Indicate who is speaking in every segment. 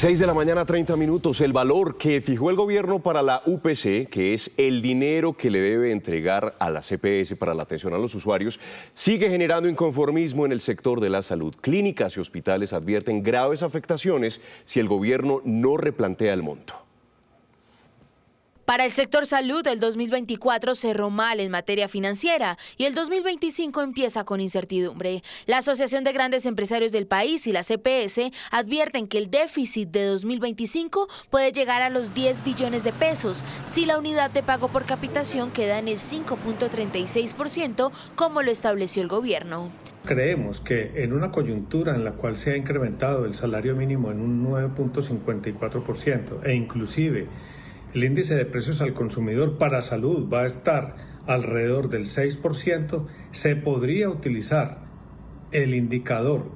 Speaker 1: 6 de la mañana, 30 minutos. El valor que fijó el gobierno para la UPC, que es el dinero que le debe entregar a la CPS para la atención a los usuarios, sigue generando inconformismo en el sector de la salud. Clínicas y hospitales advierten graves afectaciones si el gobierno no replantea el monto.
Speaker 2: Para el sector salud, el 2024 cerró mal en materia financiera y el 2025 empieza con incertidumbre. La Asociación de Grandes Empresarios del país y la CPS advierten que el déficit de 2025 puede llegar a los 10 billones de pesos si la unidad de pago por capitación queda en el 5.36%, como lo estableció el gobierno.
Speaker 3: Creemos que en una coyuntura en la cual se ha incrementado el salario mínimo en un 9.54% e inclusive el índice de precios al consumidor para salud va a estar alrededor del 6%, se podría utilizar el indicador,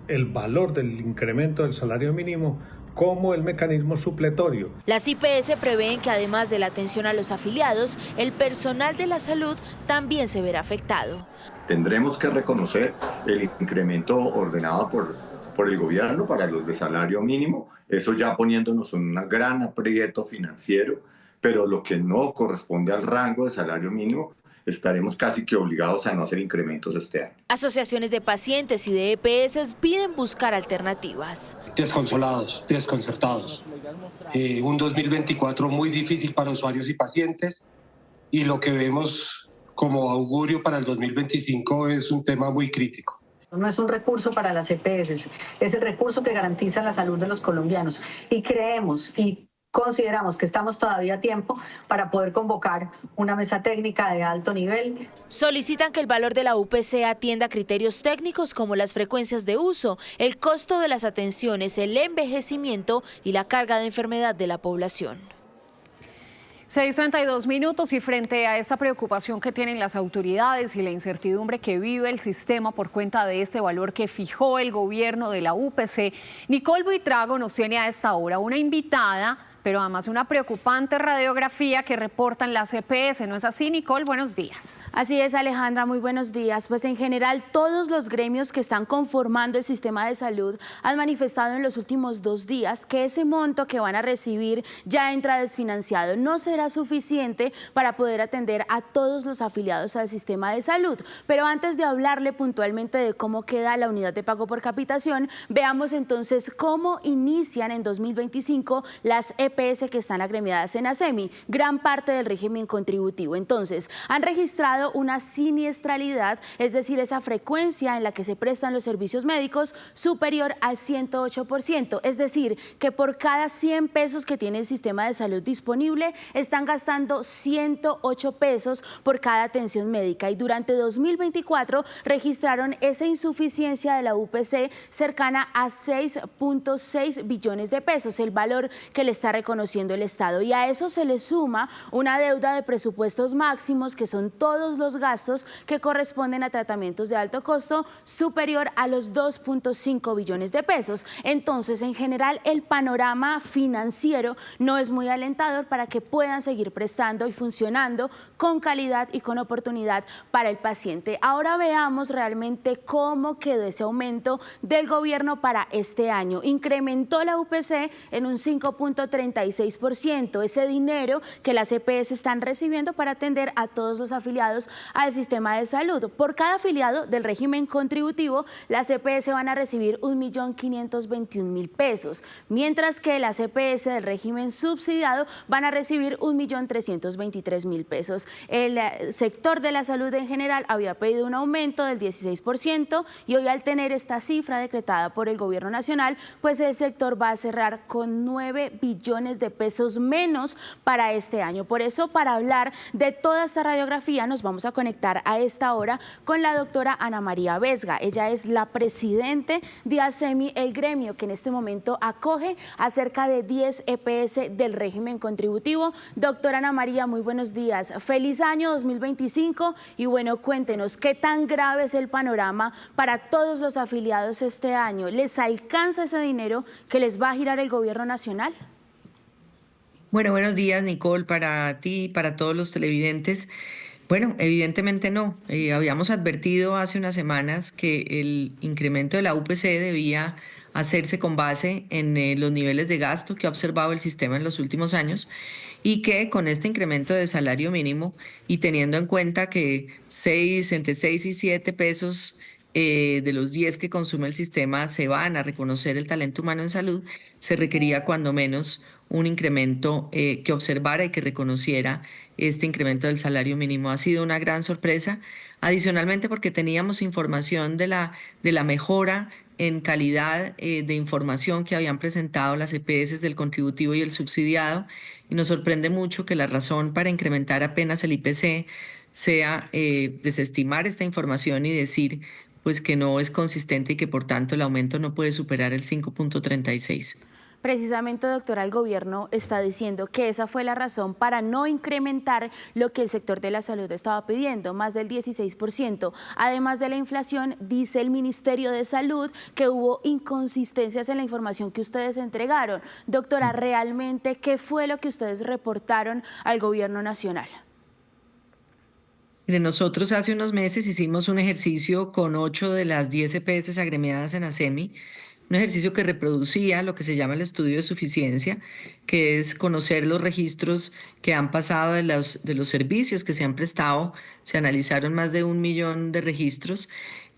Speaker 3: el valor del incremento del salario mínimo como el mecanismo supletorio.
Speaker 2: Las IPS prevén que además de la atención a los afiliados, el personal de la salud también se verá afectado.
Speaker 4: Tendremos que reconocer el incremento ordenado por el gobierno para los de salario mínimo, eso ya poniéndonos en un gran aprieto financiero, pero lo que no corresponde al rango de salario mínimo, estaremos casi que obligados a no hacer incrementos este año.
Speaker 2: Asociaciones de pacientes y de EPS piden buscar alternativas.
Speaker 5: Desconsolados, desconcertados. Un 2024 muy difícil para usuarios y pacientes, y lo que vemos como augurio para el 2025 es un tema muy crítico.
Speaker 6: No es un recurso para las EPS, es el recurso que garantiza la salud de los colombianos. Y creemos y consideramos que estamos todavía a tiempo para poder convocar una mesa técnica de alto nivel.
Speaker 2: Solicitan que el valor de la UPC atienda criterios técnicos como las frecuencias de uso, el costo de las atenciones, el envejecimiento y la carga de enfermedad de la población.
Speaker 7: 6:32 minutos y frente a esta preocupación que tienen las autoridades y la incertidumbre que vive el sistema por cuenta de este valor que fijó el gobierno de la UPC, Nicole Buitrago nos tiene a esta hora una invitada, pero además una preocupante radiografía que reportan las EPS. ¿No es así, Nicole? Buenos días.
Speaker 8: Así es, Alejandra, muy buenos días. Pues en general todos los gremios que están conformando el sistema de salud han manifestado en los últimos 2 días que ese monto que van a recibir ya entra desfinanciado. No será suficiente para poder atender a todos los afiliados al sistema de salud. Pero antes de hablarle puntualmente de cómo queda la unidad de pago por capitación, veamos entonces cómo inician en 2025 las EPS que están agremiadas en ASEMI, gran parte del régimen contributivo. Entonces, han registrado una siniestralidad, es decir, esa frecuencia en la que se prestan los servicios médicos superior al 108%, es decir, que por cada 100 pesos que tiene el sistema de salud disponible, están gastando 108 pesos por cada atención médica y durante 2024 registraron esa insuficiencia de la UPC cercana a 6.6 billones de pesos, el valor que le está reconociendo el Estado, y a eso se le suma una deuda de presupuestos máximos, que son todos los gastos que corresponden a tratamientos de alto costo, superior a los 2.5 billones de pesos. Entonces, en general, el panorama financiero no es muy alentador para que puedan seguir prestando y funcionando con calidad y con oportunidad para el paciente. Ahora veamos realmente cómo quedó ese aumento del gobierno para este año. Incrementó la UPC en un 5.36%, ese dinero que las EPS están recibiendo para atender a todos los afiliados al sistema de salud. Por cada afiliado del régimen contributivo, las EPS van a recibir 1.521.000 pesos, mientras que las EPS del régimen subsidiado van a recibir 1.323.000 pesos. El sector de la salud en general había pedido un aumento del 16% y hoy, al tener esta cifra decretada por el gobierno nacional, pues el sector va a cerrar con 9 billones de pesos menos para este año. Por eso, para hablar de toda esta radiografía, nos vamos a conectar a esta hora con la doctora Ana María Vesga. Ella es la presidente de ASEMI, el gremio que en este momento acoge a cerca de 10 EPS del régimen contributivo. Doctora Ana María, muy buenos días. Feliz año 2025 y bueno, cuéntenos qué tan grave es el panorama para todos los afiliados este año. ¿Les alcanza ese dinero que les va a girar el gobierno nacional?
Speaker 9: Bueno, buenos días, Nicole, para ti y para todos los televidentes. Bueno, evidentemente no. Habíamos advertido hace unas semanas que el incremento de la UPC debía hacerse con base en los niveles de gasto que ha observado el sistema en los últimos años y que con este incremento de salario mínimo y teniendo en cuenta que entre 6 y 7 pesos de los 10 que consume el sistema se van a reconocer el talento humano en salud, se requería cuando menos un incremento que observara y que reconociera este incremento del salario mínimo. Ha sido una gran sorpresa, adicionalmente porque teníamos información de la mejora en calidad de información que habían presentado las EPS del contributivo y el subsidiado, y nos sorprende mucho que la razón para incrementar apenas el IPC sea desestimar esta información y decir pues que no es consistente y que por tanto el aumento no puede superar el 5.36.
Speaker 8: Precisamente, doctora, el gobierno está diciendo que esa fue la razón para no incrementar lo que el sector de la salud estaba pidiendo, más del 16%. Además de la inflación, dice el Ministerio de Salud que hubo inconsistencias en la información que ustedes entregaron. Doctora, ¿realmente qué fue lo que ustedes reportaron al gobierno nacional?
Speaker 9: Nosotros hace unos meses hicimos un ejercicio con 8 de las 10 EPS agremiadas en ASEMI, un ejercicio que reproducía lo que se llama el estudio de suficiencia, que es conocer los registros que han pasado de los servicios que se han prestado. Se analizaron más de 1 millón de registros.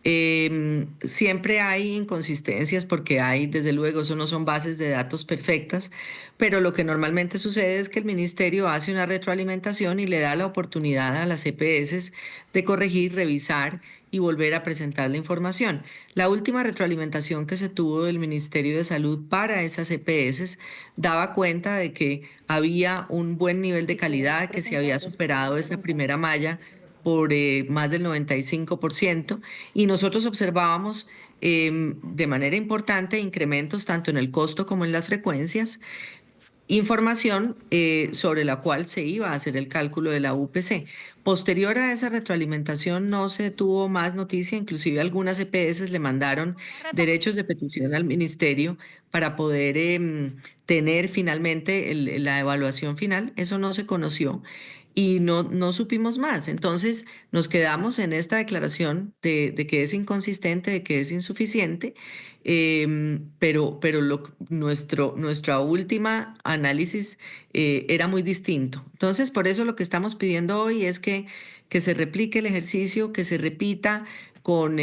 Speaker 9: Siempre hay inconsistencias porque desde luego, eso no son bases de datos perfectas, pero lo que normalmente sucede es que el ministerio hace una retroalimentación y le da la oportunidad a las EPS de corregir, revisar y volver a presentar la información. La última retroalimentación que se tuvo del Ministerio de Salud para esas EPS daba cuenta de que había un buen nivel de calidad, que se había superado esa primera malla por más del 95%, y nosotros observábamos de manera importante incrementos tanto en el costo como en las frecuencias, información sobre la cual se iba a hacer el cálculo de la UPC. Posterior a esa retroalimentación no se tuvo más noticia, inclusive algunas EPS le mandaron derechos de petición al ministerio para poder tener finalmente la evaluación final. Eso no se conoció y no supimos más. Entonces nos quedamos en esta declaración de que es inconsistente, de que es insuficiente, pero nuestro última análisis era muy distinto. Entonces, por eso lo que estamos pidiendo hoy es que se replique el ejercicio, que se repita con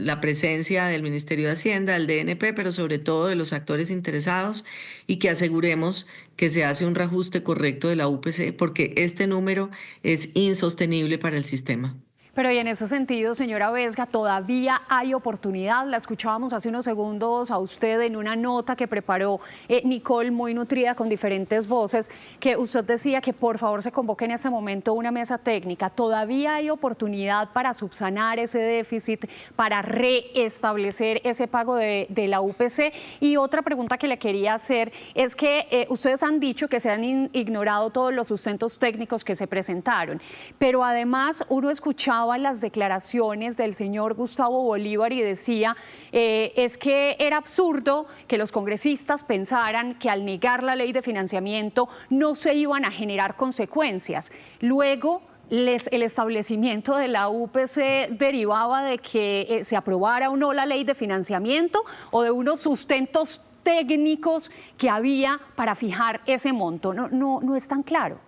Speaker 9: la presencia del Ministerio de Hacienda, del DNP, pero sobre todo de los actores interesados, y que aseguremos que se hace un reajuste correcto de la UPC, porque este número es insostenible para el sistema.
Speaker 7: Pero y en ese sentido, señora Vesga, todavía hay oportunidad. La escuchábamos hace unos segundos a usted en una nota que preparó Nicole, muy nutrida con diferentes voces, que usted decía que por favor se convoque en este momento una mesa técnica. Todavía hay oportunidad para subsanar ese déficit, para reestablecer ese pago de la UPC. Y otra pregunta que le quería hacer es que ustedes han dicho que se han ignorado todos los sustentos técnicos que se presentaron, pero además uno escuchaba las declaraciones del señor Gustavo Bolívar y decía es que era absurdo que los congresistas pensaran que al negar la ley de financiamiento no se iban a generar consecuencias. Luego, el establecimiento de la UPC derivaba de que se aprobara o no la ley de financiamiento o de unos sustentos técnicos que había para fijar ese monto. No es tan claro.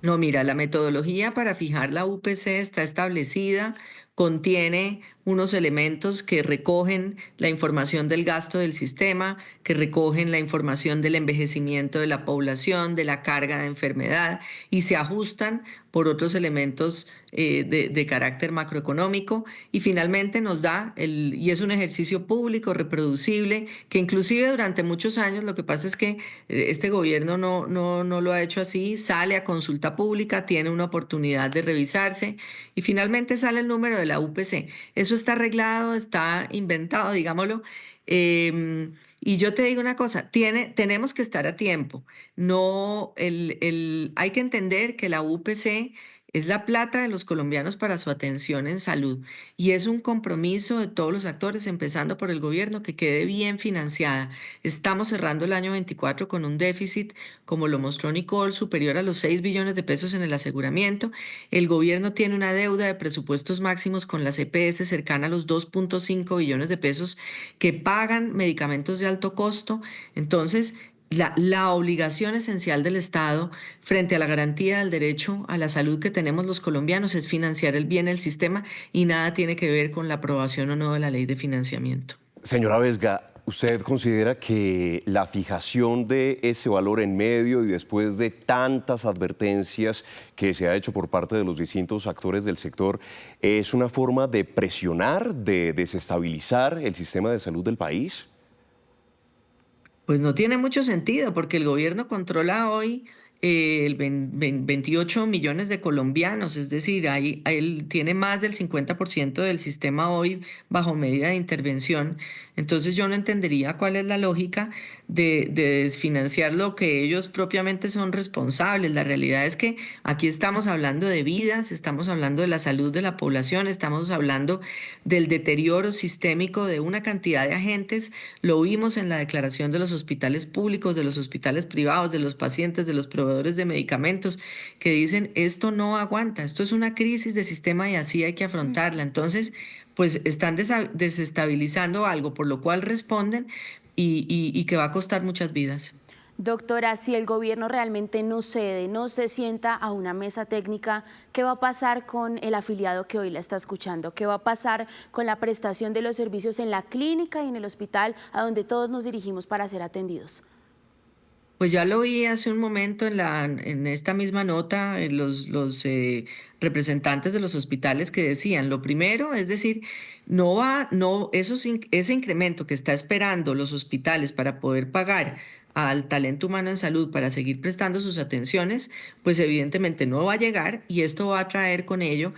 Speaker 9: No, mira, la metodología para fijar la UPC está establecida, contiene unos elementos que recogen la información del gasto del sistema, que recogen la información del envejecimiento de la población, de la carga de enfermedad, y se ajustan por otros elementos de carácter macroeconómico, y finalmente nos da, y es un ejercicio público, reproducible, que inclusive durante muchos años, lo que pasa es que este gobierno no lo ha hecho así, sale a consulta pública, tiene una oportunidad de revisarse, y finalmente sale el número de la UPC. Eso está arreglado, está inventado, digámoslo. Y yo te digo una cosa, tenemos que estar a tiempo. Hay que entender que la UPC es la plata de los colombianos para su atención en salud. Y es un compromiso de todos los actores, empezando por el gobierno, que quede bien financiada. Estamos cerrando el año 24 con un déficit, como lo mostró Nicole, superior a los 6 billones de pesos en el aseguramiento. El gobierno tiene una deuda de presupuestos máximos con las EPS cercana a los 2.5 billones de pesos que pagan medicamentos de alto costo. Entonces, la obligación esencial del Estado frente a la garantía del derecho a la salud que tenemos los colombianos es financiar el bien del sistema y nada tiene que ver con la aprobación o no de la ley de financiamiento.
Speaker 1: Señora Vesga, ¿usted considera que la fijación de ese valor en medio y después de tantas advertencias que se ha hecho por parte de los distintos actores del sector es una forma de presionar, de desestabilizar el sistema de salud del país?
Speaker 9: Pues no tiene mucho sentido porque el gobierno controla hoy 28 millones de colombianos, es decir, él tiene más del 50% del sistema hoy bajo medida de intervención. Entonces yo no entendería cuál es la lógica de desfinanciar lo que ellos propiamente son responsables. La realidad es que aquí estamos hablando de vidas, estamos hablando de la salud de la población, estamos hablando del deterioro sistémico de una cantidad de agentes. Lo vimos en la declaración de los hospitales públicos, de los hospitales privados, de los pacientes, de los proveedores de medicamentos, que dicen esto no aguanta, esto es una crisis de sistema y así hay que afrontarla. Entonces, pues están desestabilizando algo por lo cual responden y que va a costar muchas vidas.
Speaker 8: Doctora, si el gobierno realmente no cede, no se sienta a una mesa técnica, ¿qué va a pasar con el afiliado que hoy la está escuchando? ¿Qué va a pasar con la prestación de los servicios en la clínica y en el hospital a donde todos nos dirigimos para ser atendidos?
Speaker 9: Pues ya lo vi hace un momento en esta misma nota, los representantes de los hospitales que decían, lo primero, es decir, ese incremento que está esperando los hospitales para poder pagar al talento humano en salud para seguir prestando sus atenciones, pues evidentemente no va a llegar y esto va a traer con ello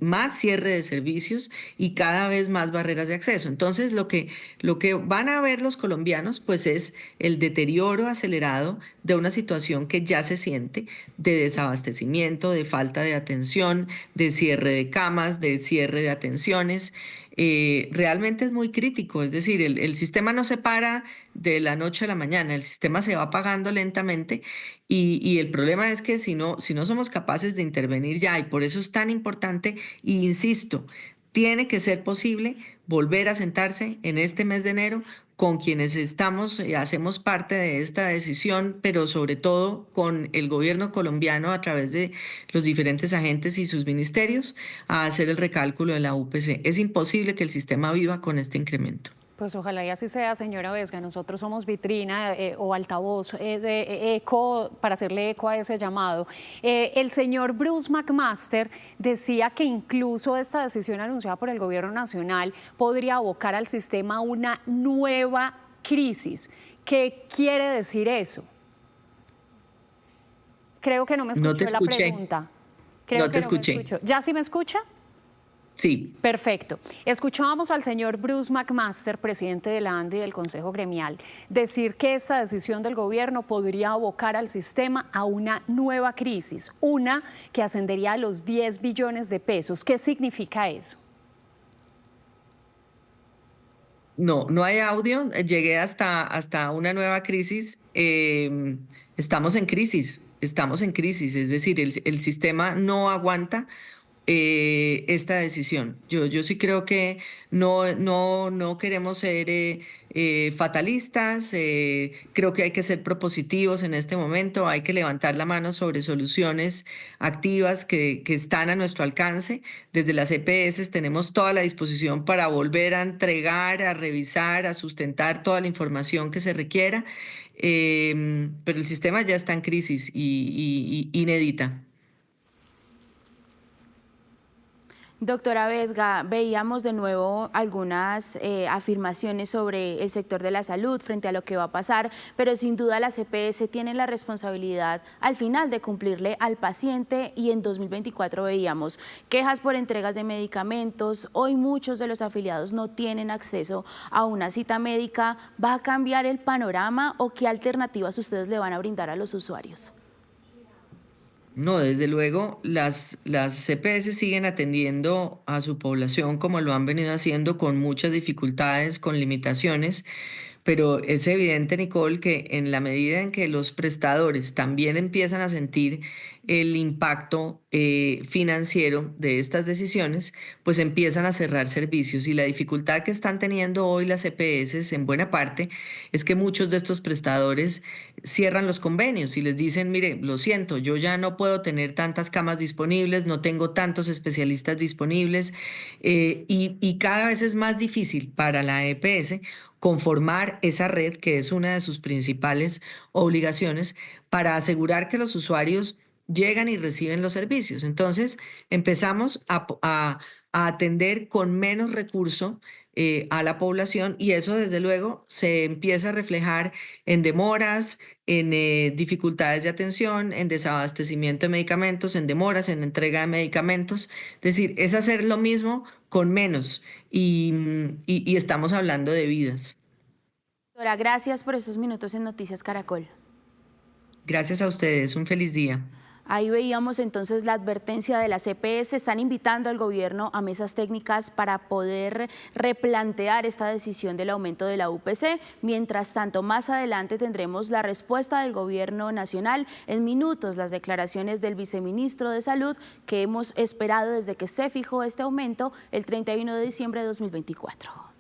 Speaker 9: más cierre de servicios y cada vez más barreras de acceso. Entonces lo que van a ver los colombianos pues es el deterioro acelerado de una situación que ya se siente de desabastecimiento, de falta de atención, de cierre de camas, de cierre de atenciones. Realmente es muy crítico, es decir, el sistema no se para de la noche a la mañana, el sistema se va apagando lentamente y el problema es que si no somos capaces de intervenir ya, y por eso es tan importante, e insisto, tiene que ser posible volver a sentarse en este mes de enero con quienes hacemos parte de esta decisión, pero sobre todo con el gobierno colombiano a través de los diferentes agentes y sus ministerios, a hacer el recálculo de la UPC. Es imposible que el sistema viva con este incremento.
Speaker 7: Pues ojalá y así sea, señora Vesga. Nosotros somos vitrina o altavoz de eco para hacerle eco a ese llamado. El señor Bruce McMaster decía que incluso esta decisión anunciada por el gobierno nacional podría abocar al sistema a una nueva crisis. ¿Qué quiere decir eso? Creo que no me escuchó la pregunta.
Speaker 9: No te escuché.
Speaker 7: ¿Ya sí me escucha?
Speaker 9: Sí.
Speaker 7: Perfecto. Escuchábamos al señor Bruce McMaster, presidente de la ANDI y del Consejo Gremial, decir que esta decisión del gobierno podría abocar al sistema a una nueva crisis, una que ascendería a los 10 billones de pesos. ¿Qué significa eso?
Speaker 9: No hay audio. Llegué hasta una nueva crisis. Estamos en crisis, es decir, el sistema no aguanta esta decisión. Yo sí creo que no queremos ser fatalistas, creo que hay que ser propositivos en este momento, hay que levantar la mano sobre soluciones activas que están a nuestro alcance. Desde las EPS tenemos toda la disposición para volver a entregar, a revisar, a sustentar toda la información que se requiera, pero el sistema ya está en crisis y inédita.
Speaker 8: Doctora Vesga, veíamos de nuevo algunas afirmaciones sobre el sector de la salud frente a lo que va a pasar, pero sin duda las EPS tienen la responsabilidad al final de cumplirle al paciente y en 2024 veíamos quejas por entregas de medicamentos. Hoy muchos de los afiliados no tienen acceso a una cita médica. ¿Va a cambiar el panorama o qué alternativas ustedes le van a brindar a los usuarios?
Speaker 9: No, desde luego, las CPS siguen atendiendo a su población como lo han venido haciendo, con muchas dificultades, con limitaciones, pero es evidente, Nicole, que en la medida en que los prestadores también empiezan a sentir el impacto financiero de estas decisiones, pues empiezan a cerrar servicios. Y la dificultad que están teniendo hoy las EPS en buena parte es que muchos de estos prestadores cierran los convenios y les dicen, mire, lo siento, yo ya no puedo tener tantas camas disponibles, no tengo tantos especialistas disponibles, y cada vez es más difícil para la EPS conformar esa red, que es una de sus principales obligaciones, para asegurar que los usuarios llegan y reciben los servicios. Entonces, empezamos a atender con menos recurso a la población, y eso desde luego se empieza a reflejar en demoras, en dificultades de atención, en desabastecimiento de medicamentos, en demoras, en entrega de medicamentos. Es decir, es hacer lo mismo con menos, y estamos hablando de vidas.
Speaker 8: Doctora, gracias por estos minutos en Noticias Caracol.
Speaker 9: Gracias a ustedes, un feliz día.
Speaker 8: Ahí veíamos entonces la advertencia de las EPS. Están invitando al gobierno a mesas técnicas para poder replantear esta decisión del aumento de la UPC. Mientras tanto, más adelante tendremos la respuesta del gobierno nacional. En minutos, las declaraciones del viceministro de Salud, que hemos esperado desde que se fijó este aumento el 31 de diciembre de 2024.